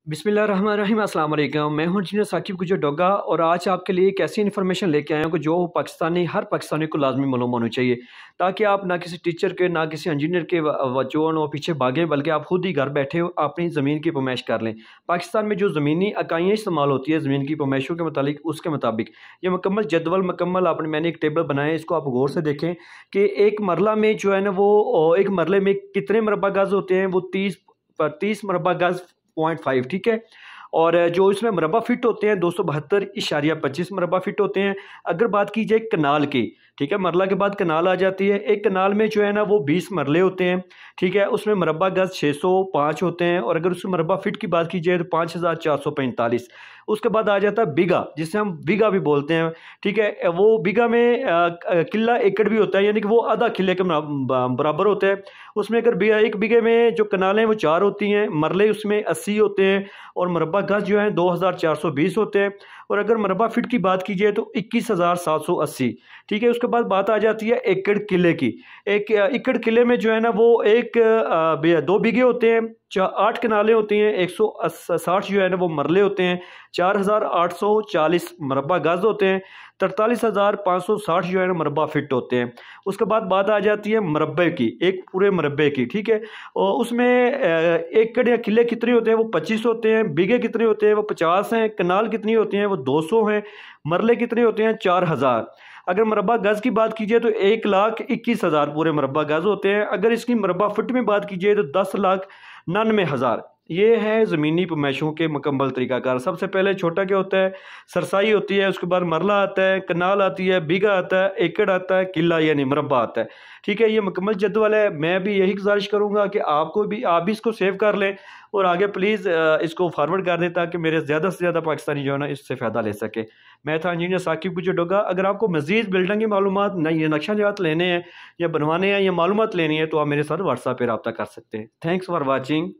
बिस्मिल्लाहिर्रहमानिर्रहीम अस्सलाम वालेकुम। मैं हूं इंजीनियर साकिब गुजर डोगा और आज आपके लिए एक ऐसी इन्फॉर्मेशन लेके आया हूं कि जो हर पाकिस्तानी को लाजमी मालूम होनी चाहिए, ताकि आप ना किसी टीचर के ना किसी इंजीनियर के वो पीछे भागें, बल्कि आप खुद ही घर बैठे हो अपनी ज़मीन की पैमाइश कर लें। पाकिस्तान में जो ज़मीनी इकाइयाँ इस्तेमाल होती है ज़मीन की पैमाइशों के मुताबिक, उसके मुताबिक ये मुकम्मल जदवल मैंने एक टेबल बनाया है। इसको आप गौर से देखें कि एक मरला में जो है ना वो एक मरले में कितने मरबा गज़ होते हैं, वो 30 मरबा गज़ 0.5, ठीक है। और जो इसमें मरबा फिट होते हैं 272.25 मरबा फिट होते हैं। अगर बात की जाए कनाल की, ठीक है, मरला के बाद कनाल आ जाती है। एक कनाल में जो है ना वो 20 मरले होते हैं, ठीक है। उसमें मरबा गज 605 होते हैं और अगर उसमें मरबा फिट की बात की जाए तो 5445। उसके बाद आ जाता है बीघा, जिसे हम बीघा भी बोलते हैं, ठीक है। वो बीघा में किला एकड़ भी होता है, यानी कि वो आधा किले के बराबर होता है। उसमें अगर एक बीघे में जो कनालें वो 4 होती हैं, मरले उसमें 80 होते हैं और मरबा गज जो है 2420 होते हैं। और अगर मरबा फिट की बात की जाए तो 21780, ठीक है। उसके बाद बात आ जाती है एकड़ किले की। एक एकड़ किले में जो है ना वो 2 बीघे होते हैं, 8 कनालें होती हैं, 160 जो है ना वो मरले होते हैं, 4840 मरबा गज होते हैं, 43,560 जो है ना मरबा फिट होते हैं। उसके बाद बात आ जाती है मरबे की, एक पूरे मरबे की, ठीक है। और उसमें एकड़ या किले कितने होते हैं, वो 25 होते हैं। बीघे कितने होते हैं, वो 50 हैं। कनाल कितनी होती हैं, वो 200 हैं। मरले कितने होते हैं, 4000। अगर मरबा गज की बात कीजिए तो 1,21,000 पूरे मरबा गज होते हैं। अगर इसकी मरबा फिट में बात कीजिए तो 10,99,000। ये है ज़मीनी पैमाइशों के मुकम्मल तरीकाकार। सबसे पहले छोटा क्या होता है, सरसाई होती है, उसके बाद मरला आता है, कनाल आती है, बीघा आता है, एकड़ आता है, किला यानी मरबा आता है, ठीक है। ये मुकम्मल जदवल है। मैं भी यही गुजारिश करूँगा कि आप भी इसको सेव कर लें और आगे प्लीज़ इसको फॉरवर्ड कर दें, ताकि मेरे ज़्यादा से ज़्यादा पाकिस्तानी जो है ना इससे फ़ायदा ले सके। मैं था इंजीनियर साकिब गुजर डोगा। अगर आपको मज़ीद बिल्डिंग की मालूमात, नई नक्शा लेने हैं या बनवाने हैं या मालूमात लेनी है तो आप मेरे साथ व्हाट्सएप पर रब्ता कर सकते हैं। Thanks for watching.